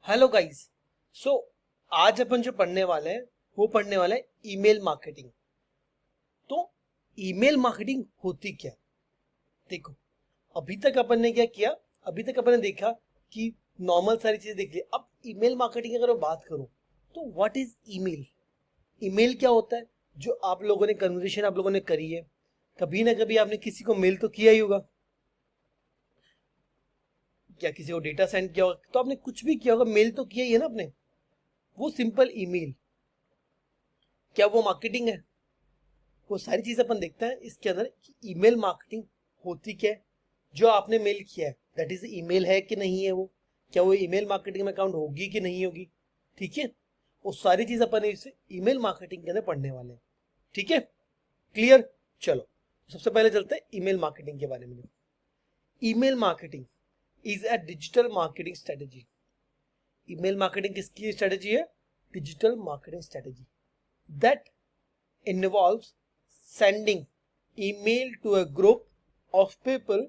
Hello guys. सो आज अपन जो पढ़ने वाले हैं वो पढ़ने वाला है ईमेल मार्केटिंग। तो ईमेल मार्केटिंग होती क्या है? देखो, अभी तक अपन ने क्या किया, अभी तक अपन ने देखा कि नॉर्मल सारी चीजें देख ली। अब ईमेल मार्केटिंग अगर मैं बात करूं तो व्हाट इज ईमेल? ईमेल क्या होता है? जो आप लोगों ने कन्वर्सेशन आप लोगों ने करी है, कभी ना कभी आपने किसी को मेल तो किया ही होगा, या किसी को डेटा सेंड किया होगा, तो आपने कुछ भी किया होगा, मेल तो किया ही है ना आपने। वो सिंपल ईमेल, क्या वो मार्केटिंग है? वो सारी चीज अपन देखते हैं इसके अंदर कि ईमेल मार्केटिंग होती क्या है। जो आपने मेल किया है दैट इज ईमेल है कि नहीं है वो, क्या वो ईमेल मार्केटिंग में काउंट होगी कि नहीं होगी। ठीक है, वो सारी चीज अपन इस ईमेल मार्केटिंग के अंदर पढ़ने वाले हैं। ठीक है, क्लियर? चलो सबसे पहले चलते हैं ईमेल मार्केटिंग के बारे में। Email marketing is a digital marketing strategy. Email marketing किसकी स्ट्रेटेजी है? Digital marketing strategy that involves sending email to a group of people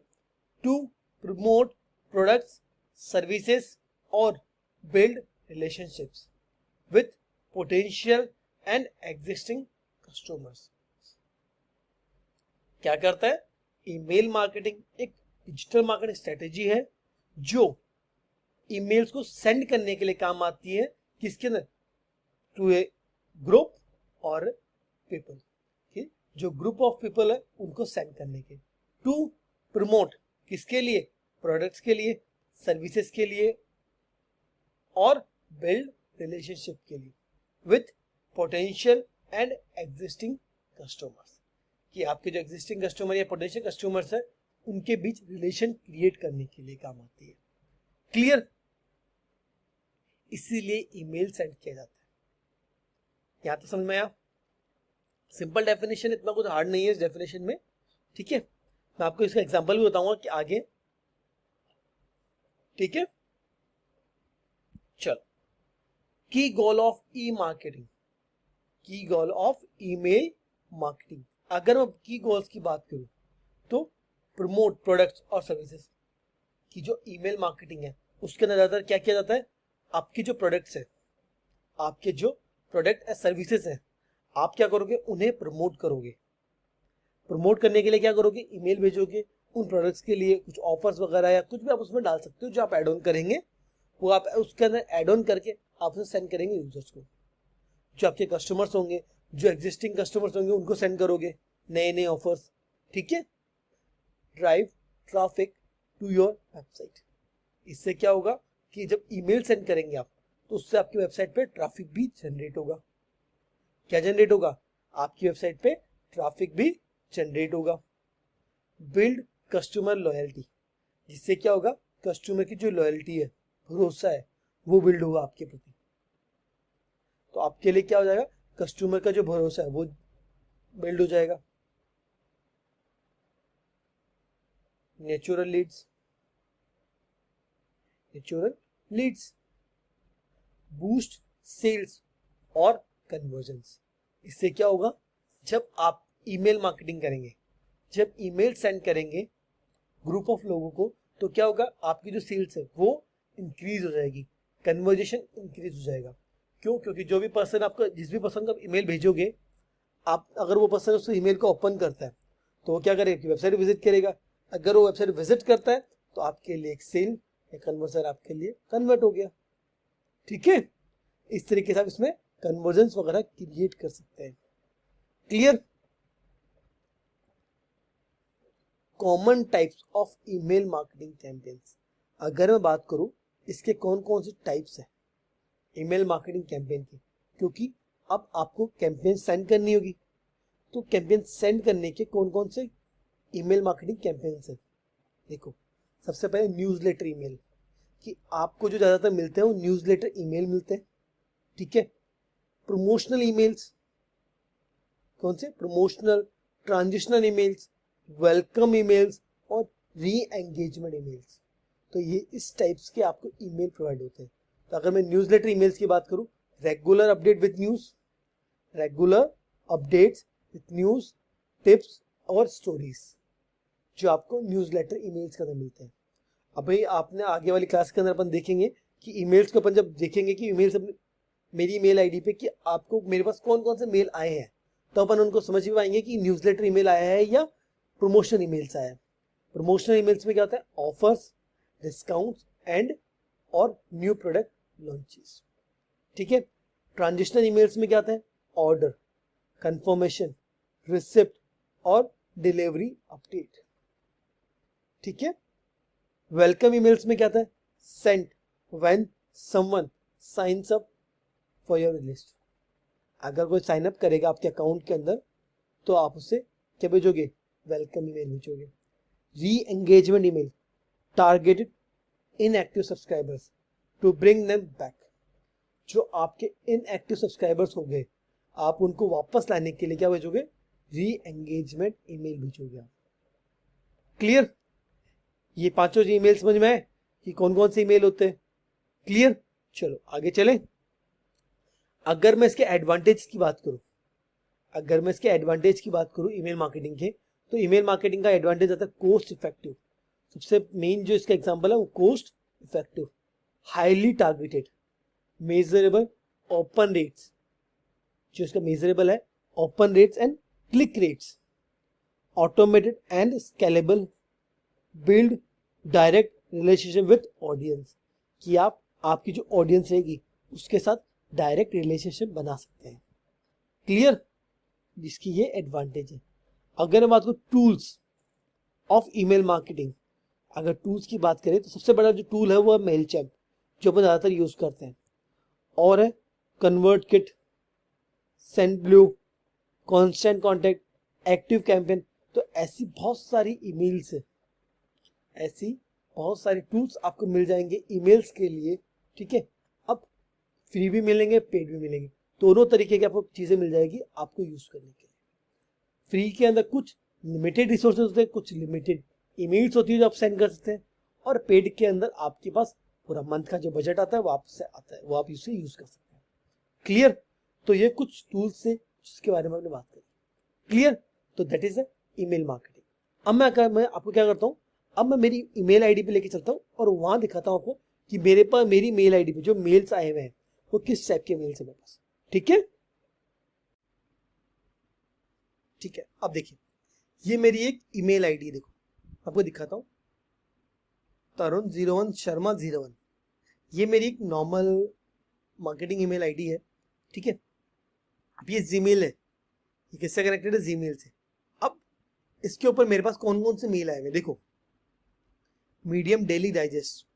to promote products, services, or build relationships with potential and existing customers. क्या करता है? Email marketing एक digital marketing strategy है जो emails को send करने के लिए काम आती है। किसके अंदर? टू ए ग्रुप और पीपल, जो ग्रुप ऑफ पीपल है उनको सेंड करने के। टू प्रमोट, किसके लिए? प्रोडक्ट्स के लिए, सर्विसेज के लिए, और बिल्ड रिलेशनशिप के लिए with potential and existing customers, कि आपके जो एग्जिस्टिंग कस्टमर या पोटेंशियल कस्टमर्स है उनके बीच रिलेशन क्रिएट करने के लिए काम आती है। क्लियर? इसीलिए ईमेल सेंड किया जाता है। यहां तो समझ में आया? सिंपल डेफिनेशन, इतना कुछ हार्ड नहीं है इस डेफिनेशन में। ठीक है, मैं आपको इसका एग्जांपल भी बताऊंगा कि आगे। ठीक है, चलो। की गोल ऑफ ई मार्केटिंग, की गोल ऑफ ईमेल मार्केटिंग। अगर मैं की गोल्स की बात करूं तो प्रमोट प्रोडक्ट्स और सर्विसेज की जो ईमेल मार्केटिंग है उसके अंदर ज्यादातर क्या किया जाता है? आपके जो प्रोडक्ट्स है, आपके जो प्रोडक्ट या सर्विसेज है, आप क्या करोगे? उन्हें प्रमोट करोगे। प्रमोट करने के लिए क्या करोगे? ईमेल भेजोगे उन प्रोडक्ट्स के लिए, कुछ ऑफर्स वगैरह या कुछ भी आप उसमें डाल सकते हो। जो आप एड ऑन करेंगे वो आप उसके अंदर एड ऑन करके आप उसे सेंड करेंगे यूजर्स को। जो आपके कस्टमर्स होंगे, जो एग्जिस्टिंग कस्टमर्स होंगे, उनको सेंड करोगे नए नए ऑफर्स। ठीक है, drive traffic to your website. इससे क्या होगा कि जब ईमेल सेंड करेंगे आप तो उससे आपकी वेबसाइट पे ट्रैफिक भी जनरेट होगा। क्या जनरेट होगा? आपकी वेबसाइट पे ट्रैफिक भी जनरेट होगा। बिल्ड कस्टमर लॉयल्टी, जिससे क्या होगा? कस्टमर की जो लॉयल्टी है, भरोसा है, वो बिल्ड होगा आपके प्रति। तो आपके लिए क्या हो जाएगा? कस्टमर का जो भरोसा है वो बिल्ड हो जाएगा। Natural leads, natural leads boost sales और कन्वर्जन्स। इससे क्या होगा? जब आप ईमेल मार्केटिंग करेंगे, जब ईमेल सेंड करेंगे ग्रुप ऑफ लोगों को, तो क्या होगा? आपकी जो सेल्स है वो इंक्रीज हो जाएगी, कन्वर्जेशन इंक्रीज हो जाएगा। क्यों? क्योंकि जो भी पर्सन आपका, जिस भी पर्सन को आप ईमेल भेजोगे, आप अगर वो पर्सन उस ईमेल को ओपन करता है तो वो क्या करेगा? वेबसाइट विजिट करेगा। अगर वो वेबसाइट विजिट करता है तो आपके लिए एक सेल या कन्वर्जन आपके लिए कन्वर्ट हो गया। ठीक है, इस तरीके से आप इसमें कन्वर्जन वगैरह क्रिएट कर सकते हैं। Clear? Common types of email marketing campaigns, अगर मैं बात करूं इसके कौन कौन से टाइप्स है ईमेल मार्केटिंग कैंपेन की, क्योंकि अब आपको कैंपेन सेंड करनी होगी। तो कैंपेन सेंड करने के कौन कौन से ईमेल मार्केटिंग कैंपेन्स है? देखो, सबसे पहले न्यूज़लेटर ईमेल, कि आपको जो ज्यादातर मिलते हैं वो न्यूज़लेटर ईमेल मिलते हैं। ठीक है, प्रमोशनल ईमेल्स, कौन से? Promotional, transitional emails, welcome emails और री एंगेजमेंट ईमेल्स। तो ये इस टाइप्स के आपको ईमेल प्रोवाइड होते हैं। तो अगर मैं न्यूज़लेटर ईमेल्स की बात करूं, regular update with news, regular updates with news, tips और स्टोरीज, जो आपको न्यूज़लेटर ईमेल्स के अंदर मिलते हैं। अब भाई आपने आगे वाली क्लास के अंदर अपन देखेंगे कि ईमेल्स को अपन जब देखेंगे कि ईमेल्स मेरी ईमेल आईडी पे कि आपको मेरे पास कौन कौन से मेल आए हैं, तो अपन उनको समझ भी पाएंगे कि न्यूज़लेटर ईमेल आया है या प्रमोशन ईमेल्स आया है। प्रमोशनल ईमेल्स में क्या होता है, ऑफर्स, डिस्काउंट्स एंड और न्यू प्रोडक्ट लॉन्चेस। ठीक है। ट्रांजिशनल ईमेल्स में क्या आता है, ऑर्डर, कंफर्मेशन, रिसिप्ट और डिलीवरी अपडेट। ठीक है। वेलकम ईमेल्स में क्या आता है, sent when someone signs up for your list. अगर कोई साइन अप करेगा आपके अकाउंट के अंदर तो आप उसे क्या भेजोगे, वेलकम ईमेल भेजोगे। Re engagement email, targeted inactive subscribers to bring them back. जो आपके इनएक्टिव सब्सक्राइबर्स हो गए आप उनको वापस लाने के लिए क्या भेजोगे, री एंगेजमेंट ईमेल भेजोगे आप। क्लियर। ये पांचों ईमेल समझ में आए कि कौन कौन से ईमेल होते हैं। क्लियर। चलो आगे चलें। अगर मैं इसके एडवांटेज की बात करूं, ईमेल मार्केटिंग के, तो ईमेल मार्केटिंग का एडवांटेज आता है कोस्ट इफेक्टिव। सबसे मेन जो इसका एग्जांपल है वो cost effective, highly targeted, measurable open rates, जो इसका मेजरेबल है open rates and click rates, automated and scalable, build direct relationship with audience, कि आप आपकी जो ऑडियंस रहेगी उसके साथ डायरेक्ट रिलेशनशिप बना सकते हैं। क्लियर। जिसकी ये एडवांटेज है। अगर मैं बात करूं टूल्स ऑफ ईमेल मार्केटिंग, अगर टूल्स की बात करें तो सबसे बड़ा जो टूल है वो है मेलचैम्प, जो अपन ज़्यादातर यूज करते हैं, और है ConvertKit, Sendblue, Constant Contact, ActiveCampaign. तो ऐसी बहुत सारी ईमेल्स है, ऐसी बहुत सारी टूल्स आपको मिल जाएंगे ईमेल्स के लिए। ठीक है। अब फ्री भी मिलेंगे, पेड भी मिलेंगे, दोनों तरीके की आपको चीजें मिल जाएगी आपको यूज करने के लिए। फ्री के अंदर कुछ लिमिटेड रिसोर्सेज होते हैं, कुछ लिमिटेड ईमेल्स होती है जो आप सेंड कर सकते हैं, और पेड के अंदर आपके पास पूरा मंथ का जो बजट आता है वो आपसे आता है, वो आप इसे यूज कर सकते हैं। क्लियर। तो ये कुछ टूल्स है जिसके बारे में हमने बात करी। क्लियर। तो दैट इज ईमेल मार्केटिंग। अब मैं आपको क्या करता हूँ, अब मैं मेरी ईमेल आईडी पे लेके चलता हूँ और वहां दिखाता हूँ आपको कि मेरे पास मेरी मेल आईडी पे जो मेल्स आए हुए हैं वो किस टाइप के मेल्स है मेरे पास। ठीक है। ठीक है। अब देखिए ये मेरी एक ईमेल आईडी, देखो आपको दिखाता हूँ, Tarun01 Sharma 01। ये मेरी एक नॉर्मल मार्केटिंग ईमेल आईडी है। ठीक है। अब ये जीमेल है, ये किससे कनेक्टेड है, जीमेल से। अब इसके ऊपर मेरे पास कौन कौन से मेल आए हुए, देखो मीडियम डेली डाइजेस्ट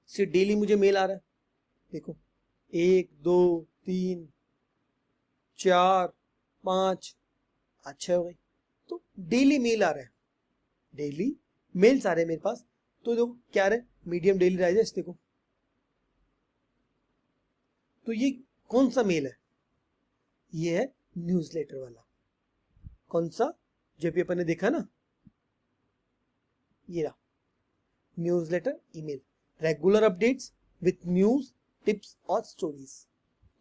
से डेली मुझे मेल आ रहा है, देखो 1 2 3 4 5 अच्छा हो गई। तो डेली मेल आ रहा है, डेली मेल्स आ रहे हैं मेरे पास। तो देखो क्या आ रहा है, मीडियम डेली डाइजेस्ट, देखो तो ये कौन सा मेल है, ये है न्यूज़लेटर वाला। कौन सा, जो भी अपन ने देखा ना, ये रहा newsletter email, regular updates with news, tips और स्टोरीज।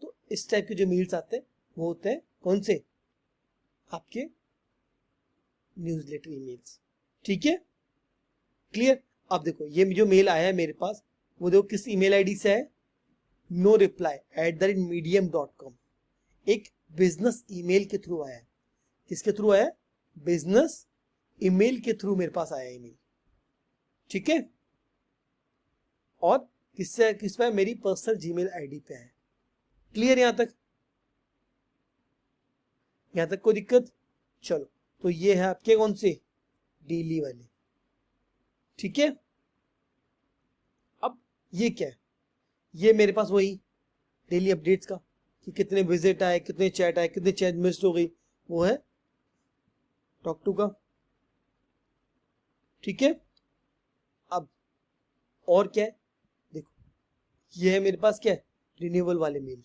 तो इस टाइप के जो मेल्स आते हैं वो होते हैं कौन से, आपके न्यूज़लेटर ईमेल्स। ठीक है। क्लियर। अब देखो ये जो मेल आया है मेरे पास वो देखो किस ईमेल आईडी से है, नो रिप्लाई @medium.com। एक बिजनेस ईमेल के थ्रू आया है। किसके थ्रू आया है, बिजनेस ईमेल के थ्रू मेरे पास आया ईमेल। ठीक है। और किससे, किस पे, मेरी पर्सनल जीमेल आईडी पे है। क्लियर यहां तक, यहां तक कोई दिक्कत। चलो तो ये है आपके कौन से, डेली वाले। ठीक है। अब ये क्या है, ये मेरे पास वही डेली अपडेट्स का, कि कितने विजिट आए, कितने चैट आए, कितने चैट मिस हो गई, वो है टॉक टू का। ठीक है। अब और क्या है, देखो ये है मेरे पास क्या है, रिन्यूअल वाले मेल।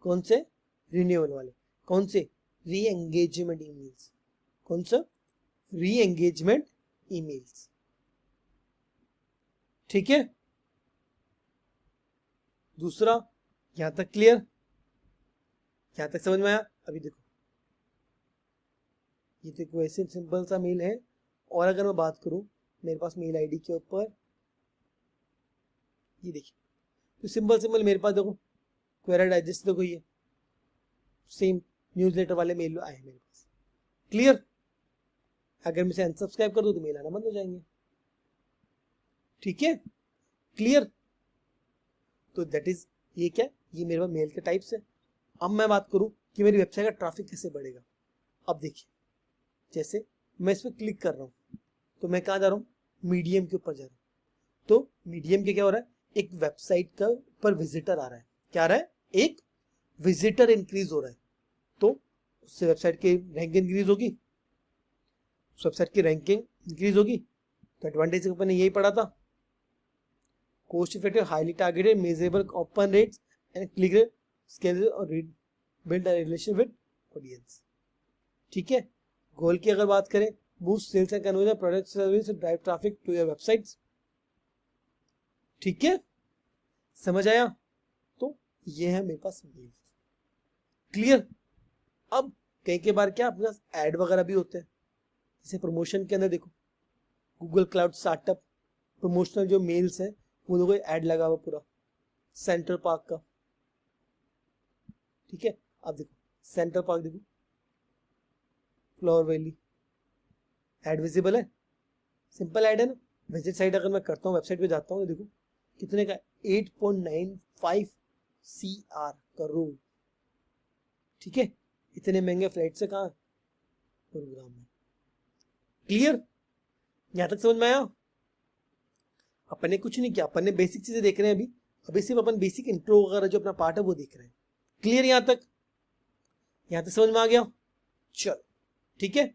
कौन से, रिन्यूअल वाले। कौन से, री एंगेजमेंट ईमेल्स। कौन सा, री एंगेजमेंट ईमेल्स। ठीक है। दूसरा, यहां तक क्लियर, यहां तक समझ में आया। अभी देखो ये देखो ऐसे सिंपल सा मेल है। और अगर मैं बात करूं मेरे पास मेल आईडी के ऊपर ये देखिए तो सिंपल मेरे पास देखो क्वेरी डाइजेस्ट देखो, ये सेम न्यूज़लेटर वाले मेल आए मेरे पास। क्लियर? अगर मैं इसे अनसब्सक्राइब कर दूं तो मेल आना बंद हो जाएंगे। ठीक है, क्लियर? तो दैट इज, ये क्या, ये मेरे पास मेल के टाइप्स है। अब मैं बात करूं कि मेरी वेबसाइट का ट्रैफिक कैसे बढ़ेगा। अब देखिए, जैसे मैं इस पर क्लिक कर रहा हूं तो मैं कहां जा रहा हूं, मीडियम के ऊपर जा रहा हूं। तो मीडियम के क्या हो रहा है, एक वेबसाइट का पर विजिटर आ रहा है। क्या आ रहा है, एक विजिटर इंक्रीज हो रहा है। तो उससे वेबसाइट की रैंक इंक्रीज होगी, वेबसाइट की रैंकिंग इंक्रीज होगी। तो एडवांटेज अपन ने यही पढ़ा था, cost effective, highly targeted, measurable open rates and click rate, scale और build a relation with audience। ठीक है, गोल की अगर बात करें, boost sales and conversion, product service, drive traffic to your websites। ठीक है, समझ आया? तो ये है मेरे पास मेल। क्लियर? अब कई के बार क्या अपने पास एड वगैरह भी होते हैं, जैसे प्रमोशन के अंदर देखो गूगल क्लाउड स्टार्टअप प्रमोशनल जो मेल्स हैं वो देखो ऐड लगा हुआ पूरा सेंट्रल पार्क का। ठीक है, अब देखो सेंट्रल पार्क, देखो फ्लावर वैली, ऐड विजिबल है, सिंपल ऐड है ना। विजिट साइट अगर मैं करता हूँ, वेबसाइट पे जाता हूँ तो देखो कितने का, 8.95 CR करोड़। ठीक है, इतने महंगे फ्लाइट से कहाँ प्रोग्राम में। क्लियर? यहां तक समझ में आया? अपन ने कुछ नहीं किया, अपन ने बेसिक चीजें देख रहे हैं अभी। अभी सिर्फ अपन बेसिक इंट्रो वगैरह जो अपना पार्ट है वो देख रहे हैं। क्लियर? यहां तक समझ में आ गया? चल ठीक है।